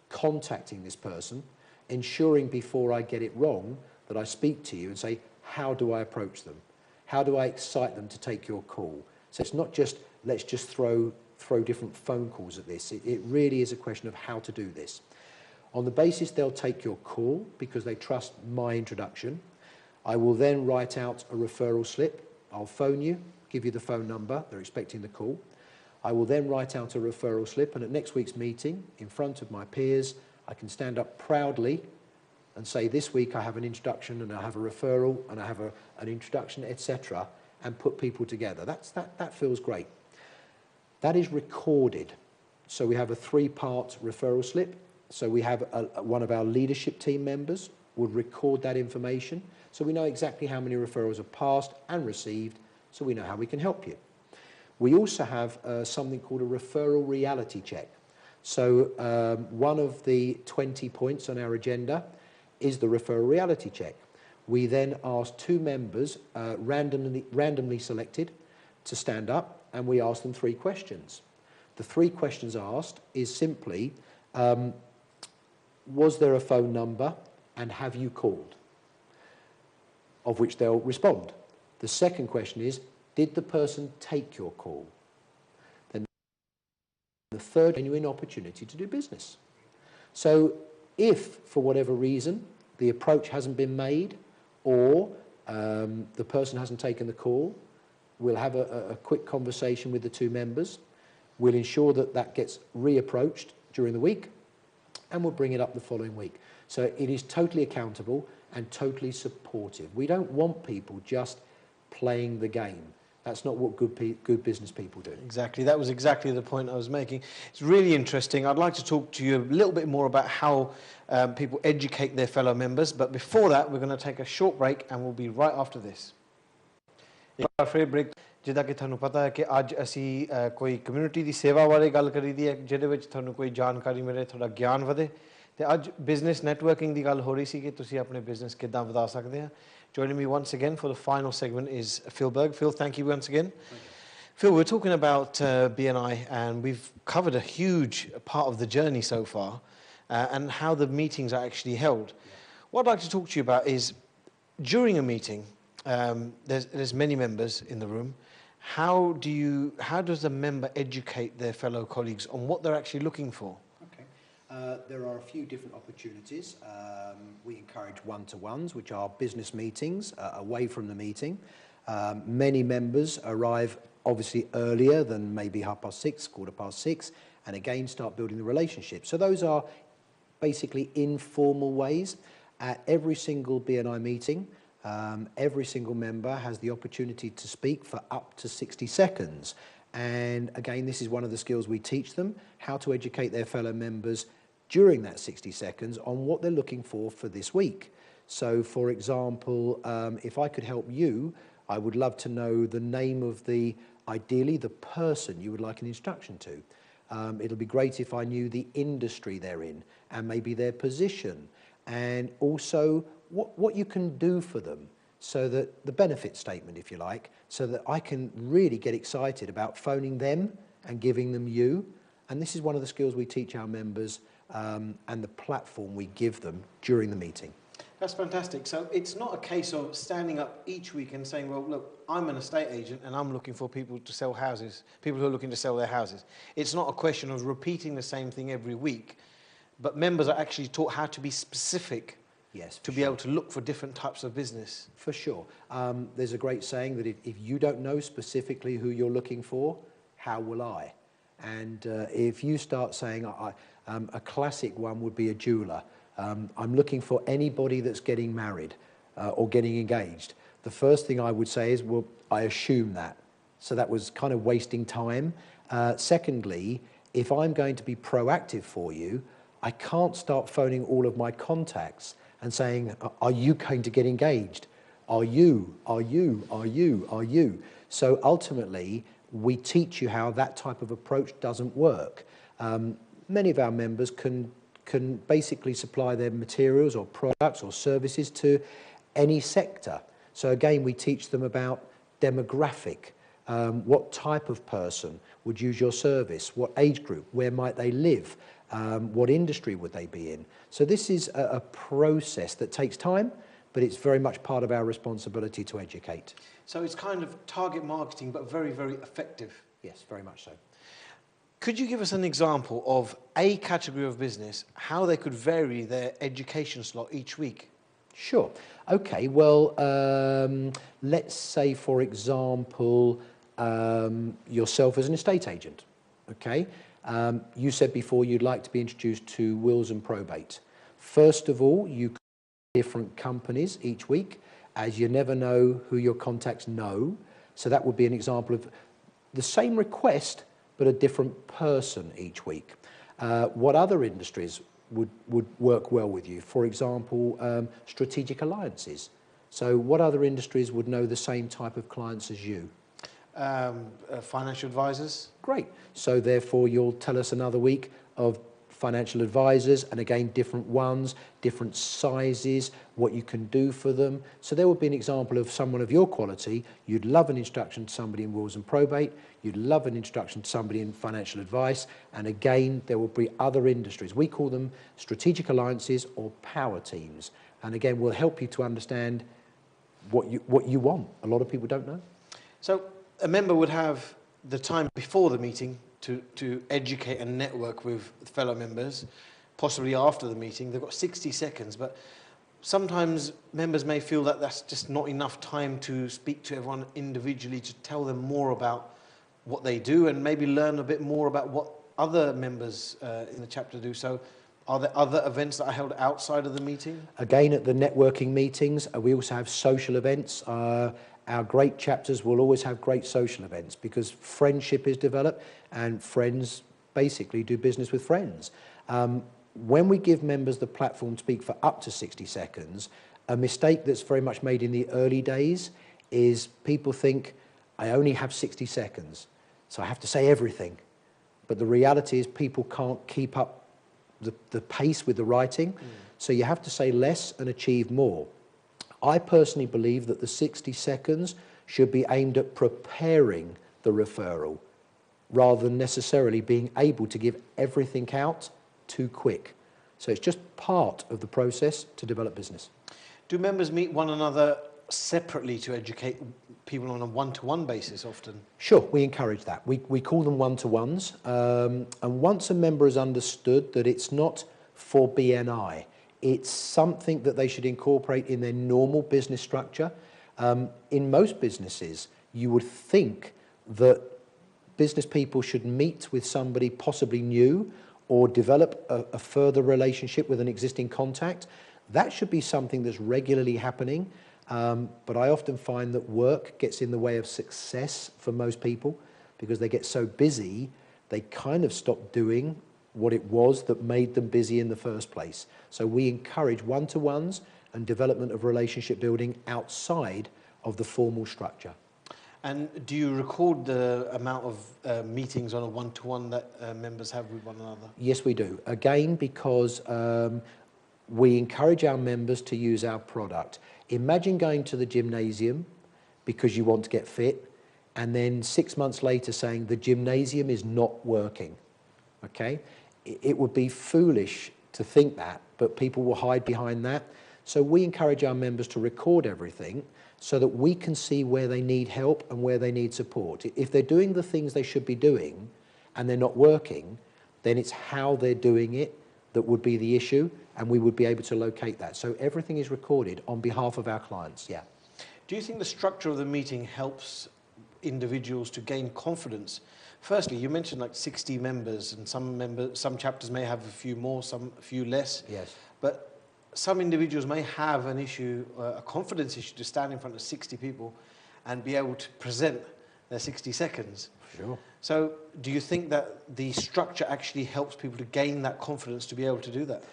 contacting this person, ensuring before I get it wrong that I speak to you and say, how do I approach them? How do I excite them to take your call? So it's not just, let's just throw different phone calls at this. It really is a question of how to do this. On the basis they'll take your call because they trust my introduction, I will then write out a referral slip. I'll phone you, give you the phone number, they're expecting the call. I will then write out a referral slip, and at next week's meeting, in front of my peers, I can stand up proudly and say, this week I have an introduction and I have a referral and I have an introduction, etc., and put people together. That feels great. That is recorded. So we have a 3-part referral slip. So we have one of our leadership team members would record that information. So we know exactly how many referrals are passed and received, so we know how we can help you. We also have something called a referral reality check. So one of the 20 points on our agenda is the referral reality check. We then ask 2 members, randomly selected, to stand up, and we ask them 3 questions. The 3 questions asked is simply, was there a phone number and have you called? Of which they'll respond. The second question is, did the person take your call? Then the third, genuine opportunity to do business. So if, for whatever reason, the approach hasn't been made or the person hasn't taken the call, we'll have a quick conversation with the 2 members. We'll ensure that that gets reapproached during the week, and we'll bring it up the following week. So it is totally accountable and totally supportive. We don't want people just playing the game. That's not what good business people do.
Exactly. That was exactly the point I was making. It's really interesting. I'd like to talk to you a little bit more about how people educate their fellow members. But before that, we're going to take a short break, and we'll be right after this. ਜਿੱਦਾਂ ਕਿ ਤੁਹਾਨੂੰ ਪਤਾ ਹੈ ਕਿ ਅੱਜ ਅਸੀਂ ਕੋਈ community ਦੀ ਸੇਵਾ ਬਾਰੇ ਗੱਲ ਕਰੀਦੀ ਹੈ, ਜਿਹਦੇ ਵਿੱਚ ਤੁਹਾਨੂੰ ਕੋਈ ਜਾਣਕਾਰੀ ਮਿਲੇ, ਤੁਹਾਡਾ ਗਿਆਨ ਵਧੇ। ਤੇ ਅੱਜ ਬਿਜ਼ਨਸ ਨੈਟਵਰਕਿੰਗ ਦੀ ਗੱਲ ਹੋ ਰਹੀ ਸੀ ਕਿ ਤੁਸੀਂ ਆਪਣੇ ਬਿਜ਼ਨਸ ਕਿੱਦਾਂ ਵਧਾ ਸਕਦੇ ਆ। Joining me once again for the final segment is Phil Berg. Phil, thank you once again. Phil, we're talking about BNI, and we've covered a huge part of the journey so far, and how the meetings are actually held. What I'd like to talk to you about is, during a meeting, there's many members in the room. How does a member educate their fellow colleagues on what they're actually looking for?
There are a few different opportunities. We encourage one-to-ones, which are business meetings away from the meeting. Many members arrive obviously earlier than maybe 6:30, 6:15, and again start building the relationship. So those are basically informal ways. At every single BNI meeting, every single member has the opportunity to speak for up to 60 seconds. And again, this is one of the skills we teach them, how to educate their fellow members during that 60 seconds on what they're looking for this week. So for example, if I could help you, I would love to know the name of ideally the person you would like an introduction to. It'll be great if I knew the industry they're in and maybe their position, and also what you can do for them, so that the benefit statement, if you like, so that I can really get excited about phoning them and giving them you. And this is one of the skills we teach our members, and the platform we give them during the meeting.
That's fantastic. So it's not a case of standing up each week and saying, well, look, I'm an estate agent and I'm looking for people to sell houses, people who are looking to sell their houses. It's not a question of repeating the same thing every week, but members are actually taught how to be specific.
Yes,
to be able to look for different types of business.
For sure. There's a great saying that if you don't know specifically who you're looking for, how will I? And if you start saying, a classic one would be a jeweler. I'm looking for anybody that's getting married or getting engaged. The first thing I would say is, well, I assume that. So that was kind of wasting time. Secondly, if I'm going to be proactive for you, I can't start phoning all of my contacts and saying, are you going to get engaged? Are you? So ultimately, we teach you how that type of approach doesn't work. Many of our members can basically supply their materials or products or services to any sector. So again, we teach them about demographic. What type of person would use your service? What age group? Where might they live? What industry would they be in? So this is a process that takes time, but it's very much part of our responsibility to educate.
So it's kind of target marketing, but very, very effective.
Yes, very much so.
Could you give us an example of a category of business, how they could vary their education slot each week?
Sure. Okay, well, let's say, for example, yourself as an estate agent, okay? You said before you'd like to be introduced to wills and probate. First of all, you could different companies each week, as you never know who your contacts know. So that would be an example of the same request, but a different person each week. What other industries would work well with you? For example, strategic alliances. So what other industries would know the same type of clients as you?
Financial advisors.
Great. So therefore you'll tell us another week of financial advisors, and again different ones, different sizes, what you can do for them. So there would be an example of someone of your quality. You'd love an introduction to somebody in wills and probate, you'd love an introduction to somebody in financial advice, and again there will be other industries. We call them strategic alliances or power teams, and again we'll help you to understand what you want. A lot of people don't know.
So a member would have the time before the meeting to educate and network with fellow members, possibly after the meeting. They've got 60 seconds, but sometimes members may feel that that's just not enough time to speak to everyone individually, to tell them more about what they do and maybe learn a bit more about what other members in the chapter do. So are there other events that are held outside of the meeting? Again,
at the networking meetings, we also have social events. Our great chapters will always have great social events because friendship is developed and friends basically do business with friends. When we give members the platform to speak for up to 60 seconds, a mistake that's very much made in the early days is people think, I only have 60 seconds, so I have to say everything. But the reality is people can't keep up the pace with the writing, so you have to say less and achieve more. I personally believe that the 60 seconds should be aimed at preparing the referral rather than necessarily being able to give everything out too quick. So it's just part of the process to develop business.
Do members meet one another separately to educate people on a one-to-one basis often?
Sure, we encourage that. We call them one-to-ones. And once a member has understood that it's not for BNI, it's something that they should incorporate in their normal business structure. In most businesses, you would think that business people should meet with somebody possibly new or develop a further relationship with an existing contact. That should be something that's regularly happening, but I often find that work gets in the way of success for most people because they get so busy, they kind of stop doing what it was that made them busy in the first place. So we encourage one-to-ones and development of relationship building outside of the formal structure.
And do you record the amount of meetings on a one-to-one that members have with one another?
Yes, we do. Again, because we encourage our members to use our product. Imagine going to the gymnasium because you want to get fit, and then 6 months later saying the gymnasium is not working, okay? It would be foolish to think that, but people will hide behind that. So we encourage our members to record everything so that we can see where they need help and where they need support. If they're doing the things they should be doing and they're not working, then it's how they're doing it that would be the issue, and we would be able to locate that. So everything is recorded on behalf of our clients, yeah.
Do you think the structure of the meeting helps individuals to gain confidence? Firstly, you mentioned like 60 members, and some chapters may have a few more, a few less.
Yes.
But some individuals may have an issue, a confidence issue, to stand in front of 60 people and be able to present their 60 seconds.
Sure.
So do you think that the structure actually helps people to gain that confidence to be able to do that?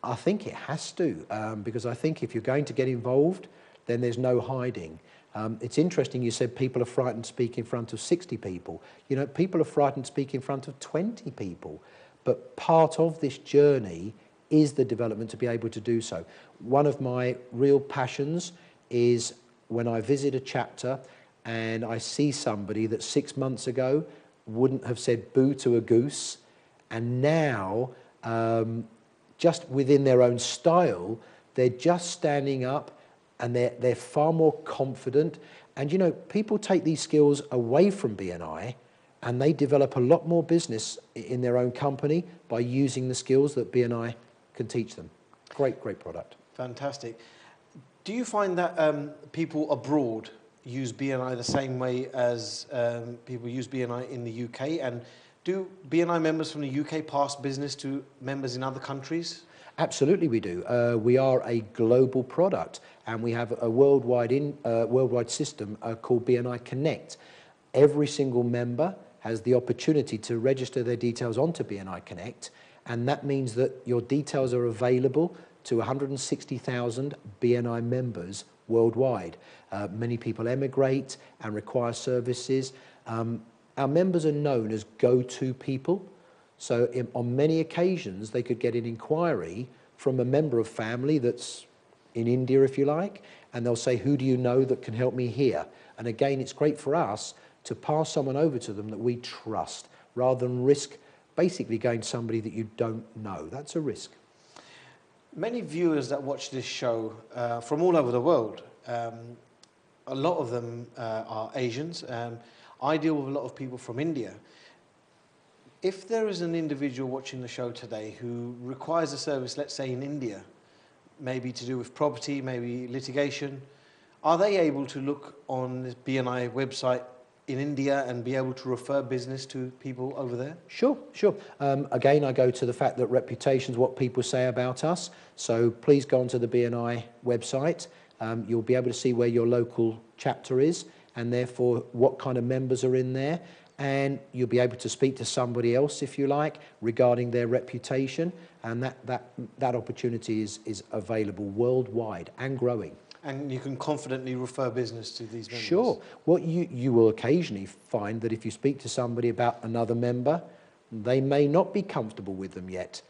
I think it has to, because I think if you're going to get involved, then there's no hiding. It's interesting you said people are frightened to speak in front of 60 people. You know, people are frightened to speak in front of 20 people. But part of this journey is the development to be able to do so. One of my real passions is when I visit a chapter and I see somebody that 6 months ago wouldn't have said boo to a goose, and now, just within their own style, they're just standing up and they're far more confident. And you know, people take these skills away from BNI and they develop a lot more business in their own company by using the skills that BNI can teach them. Great, great product.
Fantastic. Do you find that people abroad use BNI the same way as people use BNI in the UK? And do BNI members from the UK pass business to members in other countries?
Absolutely we do. We are a global product, and we have a worldwide system called BNI Connect. Every single member has the opportunity to register their details onto BNI Connect, and that means that your details are available to 160,000 BNI members worldwide. Many people emigrate and require services. Our members are known as go-to people. So on many occasions, they could get an inquiry from a member of family that's in India, if you like, and they'll say, who do you know that can help me here? And again, it's great for us to pass someone over to them that we trust, rather than risk basically going to somebody that you don't know. That's a risk.
Many viewers that watch this show from all over the world, a lot of them are Asians. I deal with a lot of people from India. If there is an individual watching the show today who requires a service, let's say in India, maybe to do with property, maybe litigation, are they able to look on the BNI website in India and be able to refer business to people over there?
Sure, sure. Again, I go to the fact that reputation is what people say about us. So please go onto the BNI website. You'll be able to see where your local chapter is and therefore what kind of members are in there. And you'll be able to speak to somebody else, if you like, regarding their reputation. And that opportunity is available worldwide and growing.
And you can confidently refer business to these members?
Sure. What you will occasionally find that if you speak to somebody about another member, they may not be comfortable with them yet.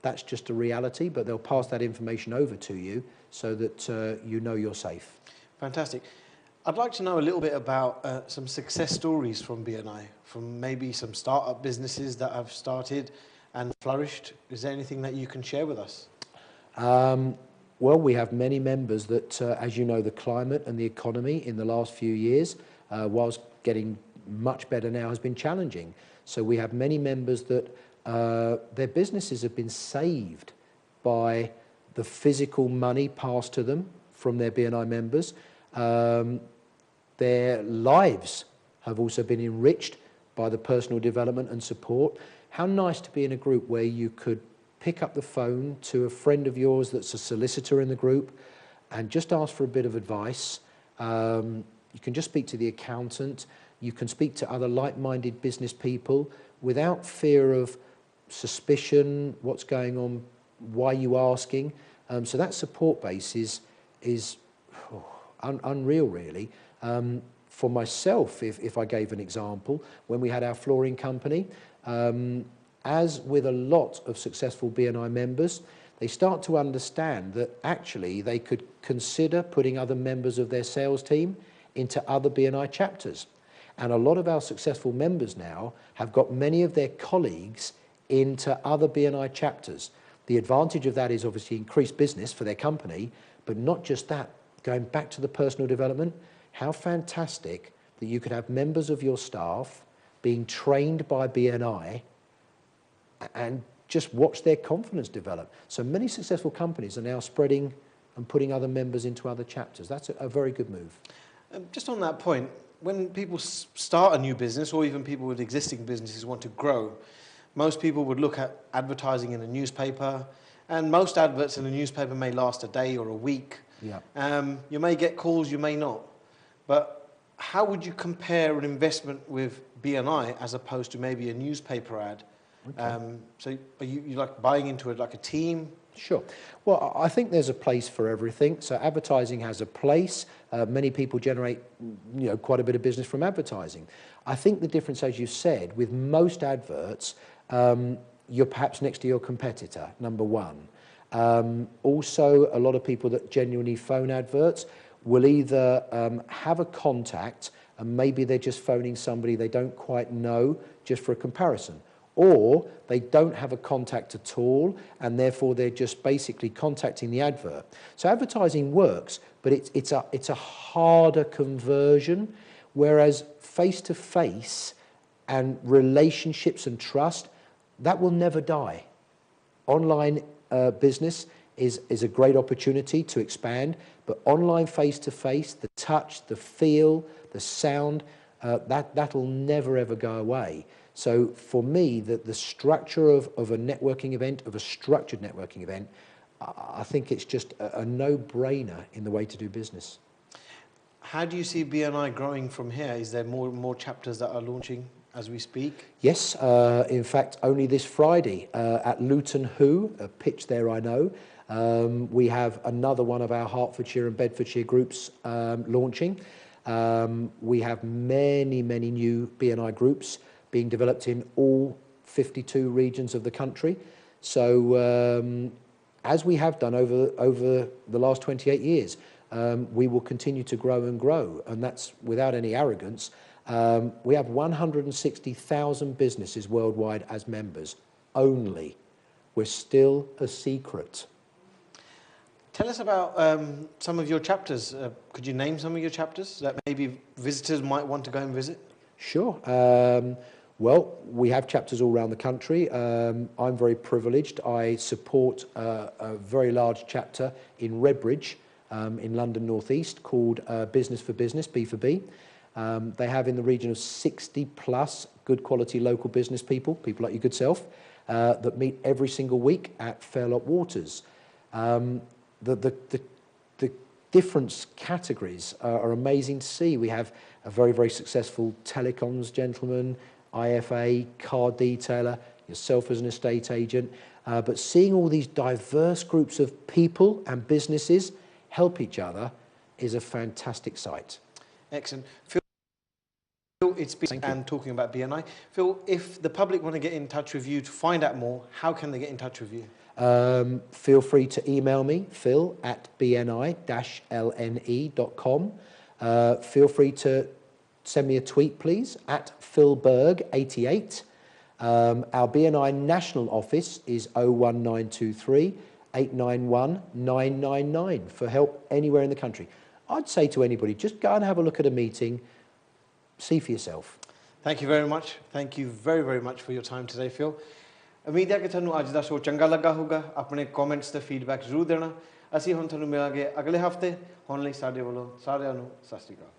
That's just a reality, but they'll pass that information over to you so that you know you're safe.
Fantastic. I'd like to know a little bit about some success stories from BNI, from maybe some startup businesses that have started and flourished. Is there anything that you can share with us?
Well, we have many members that, as you know, the climate and the economy in the last few years, whilst getting much better now, has been challenging. So we have many members that their businesses have been saved by the physical money passed to them from their BNI members. Their lives have also been enriched by the personal development and support. How nice to be in a group where you could pick up the phone to a friend of yours that's a solicitor in the group and just ask for a bit of advice. You can just speak to the accountant. You can speak to other like-minded business people without fear of suspicion, what's going on, why are you asking. So that support base is unreal, really. For myself, if I gave an example, when we had our flooring company, as with a lot of successful BNI members, they start to understand that actually they could consider putting other members of their sales team into other BNI chapters. And a lot of our successful members now have got many of their colleagues into other BNI chapters. The advantage of that is obviously increased business for their company, but not just that. Going back to the personal development, how fantastic that you could have members of your staff being trained by BNI and just watch their confidence develop. So many successful companies are now spreading and putting other members into other chapters. That's a very good move.
Just on that point, when people start a new business, or even people with existing businesses want to grow, most people would look at advertising in a newspaper, and most adverts in a newspaper may last a day or a week.
Yeah.
You may get calls, you may not. But how would you compare an investment with BNI as opposed to maybe a newspaper ad? Okay. So are you like buying into it like a team?
Sure. Well, I think there's a place for everything. So advertising has a place. Many people generate, quite a bit of business from advertising. I think the difference, as you said, with most adverts, you're perhaps next to your competitor, number one. Also, a lot of people that genuinely phone adverts will either have a contact and maybe they're just phoning somebody they don't quite know just for a comparison. Or they don't have a contact at all, and therefore they're just basically contacting the advert. So advertising works, but it's a harder conversion, whereas face-to-face and relationships and trust, that will never die. Online business is a great opportunity to expand, but online face-to-face, the touch, the feel, the sound, that'll never ever go away. So for me, the structure of a networking event, of a structured networking event, I think it's just a no-brainer in the way to do business.
How do you see BNI growing from here? Is there more chapters that are launching as we speak?
Yes, in fact, only this Friday at Luton Who, a pitch there I know, we have another one of our Hertfordshire and Bedfordshire groups launching. We have many new BNI groups being developed in all 52 regions of the country. So as we have done over the last 28 years, we will continue to grow and grow, and that's without any arrogance. We have 160,000 businesses worldwide as members only. We're still a secret.
Tell us about some of your chapters. Could you name some of your chapters that maybe visitors might want to go and visit?
Sure. Well, we have chapters all around the country. I'm very privileged. I support a very large chapter in Redbridge in London North East called Business for Business, B4B. They have in the region of 60 plus good quality local business people like your good self, that meet every single week at Fairlock Waters. The different categories are amazing to see. We have a very successful telecoms gentleman, IFA, car detailer, yourself as an estate agent, but seeing all these diverse groups of people and businesses help each other is a fantastic sight.
Excellent. Phil, it's been and talking about BNI. Phil, if the public want to get in touch with you to find out more, how can they get in touch with you?
Feel free to email me, phil@bni-lne.com. Feel free to send me a tweet, please, at philberg88. Our BNI national office is 01923 891 999 for help anywhere in the country. I'd say to anybody, just go and have a look at a meeting, see for yourself.
Thank you very much. Thank you very much for your time today, Phil. उम्मीद है कि ਤੁਹਾਨੂੰ ਅੱਜ ਦਾ show ਚੰਗਾ ਲੱਗਾ ਹੋਊਗਾ। ਆਪਣੇ comments ਤੇ ਫੀਡਬੈਕ ਜ਼ਰੂਰ ਦੇਣਾ। ਅਸੀਂ ਹੁਣ ਤੁਹਾਨੂੰ ਮਿਲਾਂਗੇ ਅਗਲੇ ਹਫਤੇ। ਹੁਣ ਲਈ ਸਾਡੇ ਵੱਲੋਂ ਸਾਰਿਆਂ ਨੂੰ ਸਤਿ ਸ਼੍ਰੀ ਅਕਾਲ।